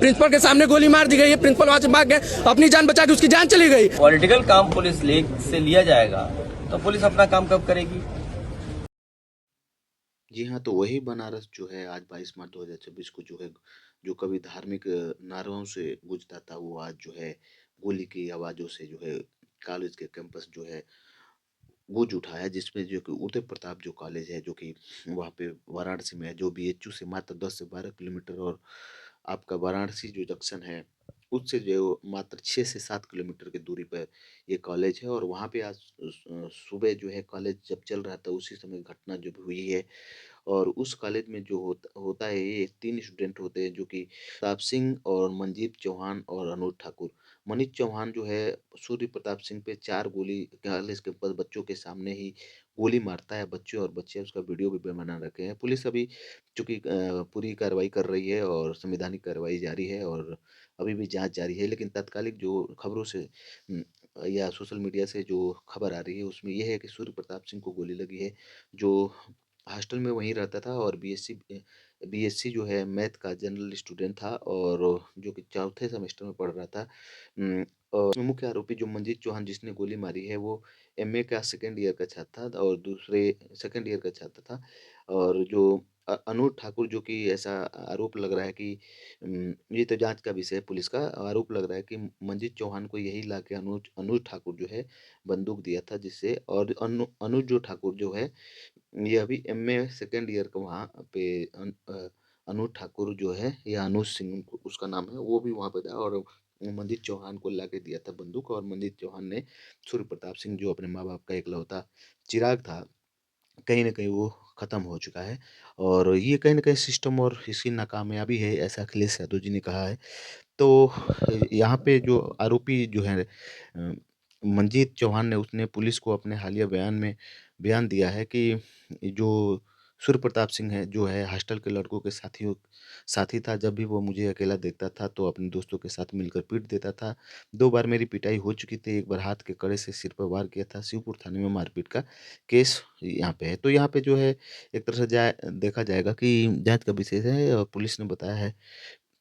Principal के सामने गोली मार दी गई है, प्रिंसिपल वहां से भाग गए, अपनी जान बचा के उसकी जान चली गई। पॉलिटिकल काम पुलिस से लिया जाएगा तो पुलिस अपना काम कब करेगी? जी हाँ, तो वही बनारस जो है आज 22 मार्च 2026 को जो है, जो कभी धार्मिक नारों से गूंजता था, वो आज जो है गोली की आवाज़ों से जो है कॉलेज के कैंपस जो है गूंज उठा है। जिसमें जो कि उदय प्रताप जो कॉलेज है, जो कि वहाँ पे वाराणसी में है, जो बीएचयू से मात्र 10 से 12 किलोमीटर, और आपका वाराणसी जो जंक्शन है उससे जो मात्र 6 से 7 किलोमीटर की दूरी पर ये कॉलेज है। और वहाँ पे आज सुबह जो है कॉलेज जब चल रहा था, उसी समय घटना जो हुई है। और उस कॉलेज में जो होता है, ये 3 स्टूडेंट होते हैं, जो कि प्रताप सिंह और मंजीत चौहान और अनुज ठाकुर। मनीष चौहान जो है सूर्य प्रताप सिंह पे 4 गोली कॉलेज के पास बच्चों के सामने ही गोली मारता है। बच्चे और बच्चे उसका वीडियो भी बना रखे हैं। पुलिस अभी चूंकि पूरी कार्रवाई कर रही है और संवैधानिक कार्रवाई जारी है और अभी भी जांच जारी है। लेकिन तात्कालिक जो खबरों से या सोशल मीडिया से जो खबर आ रही है, उसमें यह है कि सूर्य प्रताप सिंह को गोली लगी है, जो हॉस्टल में वहीं रहता था और बीएससी जो है मैथ का जनरल स्टूडेंट था, और जो कि चौथे सेमेस्टर में पढ़ रहा था। और इसमें मुख्य आरोपी जो मंजीत चौहान जिसने गोली मारी है, वो एमए का सेकेंड ईयर का छात्र था और दूसरे सेकेंड ईयर का छात्र था। और जो अनुज ठाकुर, जो कि ऐसा आरोप लग रहा है कि ये तो जांच का विषय है, पुलिस का आरोप लग रहा है कि मंजीत चौहान को यही ला के अनुज अनुज ठाकुर जो है बंदूक दिया था, जिससे। और अनुज जो ठाकुर जो है, ये अभी एमए सेकेंड ईयर का वहाँ पे अनुज ठाकुर जो है, या अनुज सिंह उसका नाम है, वो भी वहाँ पे था। और मंजीत चौहान को ला के दिया था बंदूक, और मंजीत चौहान ने सूर्य प्रताप सिंह जो अपने माँ बाप का इकलौता चिराग था, कहीं न कहीं वो ख़त्म हो चुका है। और ये कहीं न कहीं सिस्टम और इसकी नाकामयाबी है, ऐसा अखिलेश यादव जी ने कहा है। तो यहाँ पे जो आरोपी जो है मंजीत चौहान ने, उसने पुलिस को अपने हालिया बयान में बयान दिया है कि जो सूर्य प्रताप सिंह है, जो है हॉस्टल के लड़कों के साथी था। जब भी वो मुझे अकेला देखता था तो अपने दोस्तों के साथ मिलकर पीट देता था। 2 बार मेरी पिटाई हो चुकी थी, 1 बार हाथ के कड़े से सिर पर वार किया था। शिवपुर थाने में मारपीट का केस यहाँ पे है। तो यहाँ पे जो है एक तरह से देखा जाएगा कि जाँच का विषय है, और पुलिस ने बताया है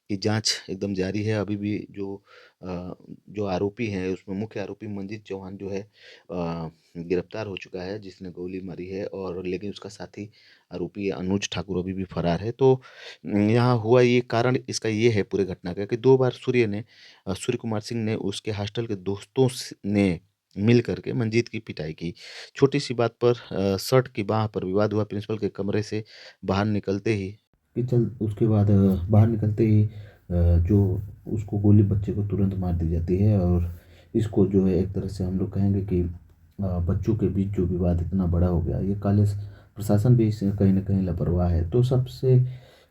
की जाँच एकदम जारी है। अभी भी जो आरोपी हैं, उसमें मुख्य आरोपी मंजीत चौहान जो है गिरफ्तार हो चुका है, जिसने गोली मारी है। और लेकिन उसका साथी आरोपी अनुज ठाकुर अभी भी फरार है। तो यहाँ हुआ ये, कारण इसका ये है पूरे घटना का कि 2 बार सूर्य कुमार सिंह ने उसके हॉस्टल के दोस्तों ने मिल करके मंजीत की पिटाई की। छोटी-सी बात पर शर्ट की बाँह पर विवाद हुआ। प्रिंसिपल के कमरे से बाहर निकलते ही उसके बाद बाहर निकलते ही जो उसको गोली बच्चे को तुरंत मार दी जाती है। और इसको जो है एक तरह से हम लोग कहेंगे कि बच्चों के बीच जो विवाद इतना बड़ा हो गया, ये कॉलेज प्रशासन भी इससे कहीं न कहीं लापरवाह है। तो सबसे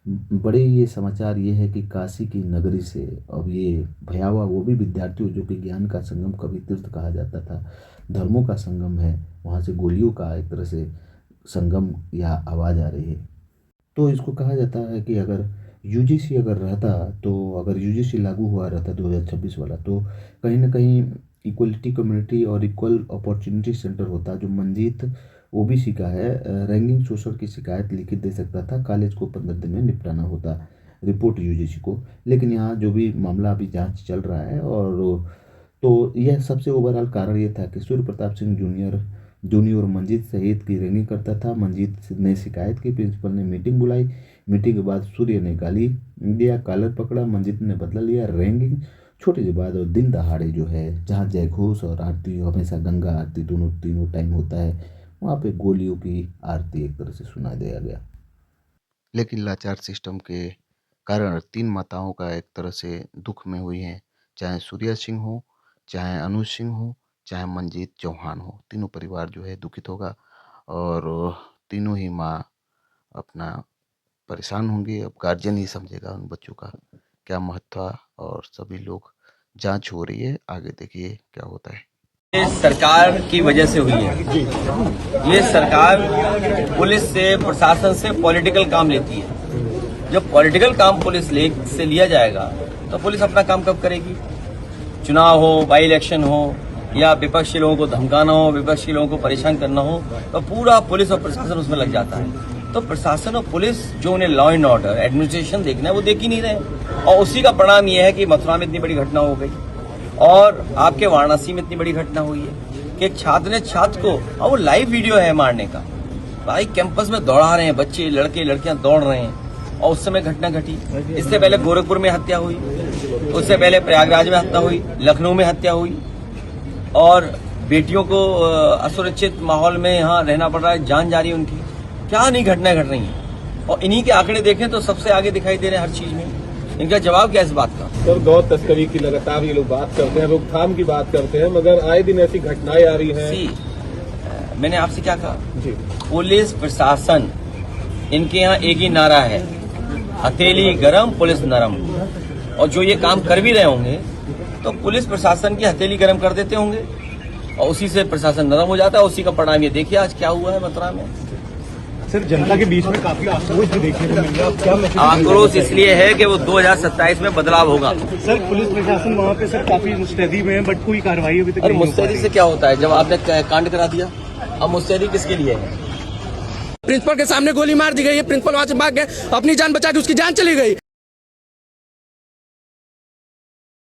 बड़े ये समाचार ये है कि काशी की नगरी से अब ये भयावह, वो भी विद्यार्थियों, जो कि ज्ञान का संगम कभी तीर्थ कहा जाता था, धर्मों का संगम है, वहाँ से गोलियों का एक तरह से संगम या आवाज़ आ रही है। तो इसको कहा जाता है कि अगर यूजीसी अगर रहता, तो अगर यूजीसी लागू हुआ रहता 2026 वाला, तो कहीं न कहीं इक्वलिटी कम्युनिटी और इक्वल अपॉर्चुनिटी सेंटर होता। जो मंजीत ओबीसी का है, रैंगिंग शोषण की शिकायत लिखित दे सकता था, कॉलेज को 15 दिन में निपटाना होता, रिपोर्ट यूजीसी को। लेकिन यहाँ जो भी मामला अभी जांच चल रहा है, और तो यह सबसे ओवरऑल कारण ये था कि सूर्य प्रताप सिंह जूनियर मंजीत शहीद की रैगिंग करता था। मंजीत ने शिकायत की, प्रिंसिपल ने मीटिंग बुलाई। मीटिंग के बाद सूर्य ने गाली दिया, कॉलर पकड़ा, मंजीत ने बदला लिया, रैगिंग। छोटे से बाद और दिन दहाड़े जो है, जहाँ जय घोष और आरती हमेशा गंगा आरती तीनों टाइम होता है, वहाँ पे गोलियों की आरती एक तरह से सुना दिया गया। लेकिन लाचार सिस्टम के कारण 3 माताओं का एक तरह से दुख में हुई हैं, चाहे सूर्या सिंह हो, चाहे अनुज सिंह हो, चाहे मंजीत चौहान हो। तीनों परिवार जो है दुखित होगा, और तीनों ही माँ अपना परेशान होंगी। अब गार्जियन ही समझेगा उन बच्चों का क्या महत्व था। और सभी लोग, जांच हो रही है, आगे देखिए क्या होता है। ये सरकार की वजह से हुई है। ये सरकार पुलिस से, प्रशासन से पॉलिटिकल काम लेती है। जब पॉलिटिकल काम पुलिस से लिया जाएगा तो पुलिस अपना काम कब करेगी? चुनाव हो, बाई इलेक्शन हो, या विपक्षी लोगों को धमकाना हो, विपक्षी लोगों को परेशान करना हो, तो पूरा पुलिस और प्रशासन उसमें लग जाता है। तो प्रशासन और पुलिस जो उन्हें लॉ एंड ऑर्डर एडमिनिस्ट्रेशन देखना है वो देख ही नहीं रहे। और उसी का परिणाम यह है कि मथुरा में इतनी बड़ी घटना हो गई और आपके वाराणसी में इतनी बड़ी घटना हुई है कि एक छात्र ने छात्र को, और वो लाइव वीडियो है मारने का, भाई कैंपस में दौड़ा रहे हैं बच्चे, लड़के लड़कियां दौड़ रहे हैं और उस समय घटना घटी। इससे पहले गोरखपुर में हत्या हुई, उससे पहले प्रयागराज में हत्या हुई, लखनऊ में हत्या हुई और बेटियों को असुरक्षित माहौल में यहाँ रहना पड़ रहा है, जान जा रही है उनकी। क्या नहीं घटनाएं घट रही हैं और इन्हीं के आंकड़े देखें तो सबसे आगे दिखाई दे रहे हैं हर चीज में। इनका जवाब क्या है इस बात का? सर, गौ तस्करी की लगातार ये लोग बात करते हैं, रोकथाम की बात करते हैं, मगर आए दिन ऐसी घटनाएं आ रही हैं। मैंने आपसे क्या कहा जी, पुलिस प्रशासन, इनके यहाँ एक ही नारा है, हथेली गरम पुलिस नरम। और जो ये काम कर भी रहे होंगे तो पुलिस प्रशासन की हथेली गरम कर देते होंगे और उसी से प्रशासन नरम हो जाता है। उसी का परिणाम ये देखिए आज क्या हुआ है मथुरा में। सर, जनता के बीच में काफी आक्रोश भी देखने को मिल रहा है। आक्रोश इसलिए है कि वो 2027 में बदलाव होगा। सर, पुलिस प्रशासन वहाँ पे सर काफी मुस्तैदी में है, बट कोई कार्रवाई अभी तक और मुस्तैदी से क्या होता है? जब आपने कांड करा दिया, अब मुस्तैदी किसके लिए है? प्रिंसिपल के सामने गोली मार दी गई है, प्रिंसिपल वहां से भाग गए, अपनी जान बचा के उसकी जान चली गई।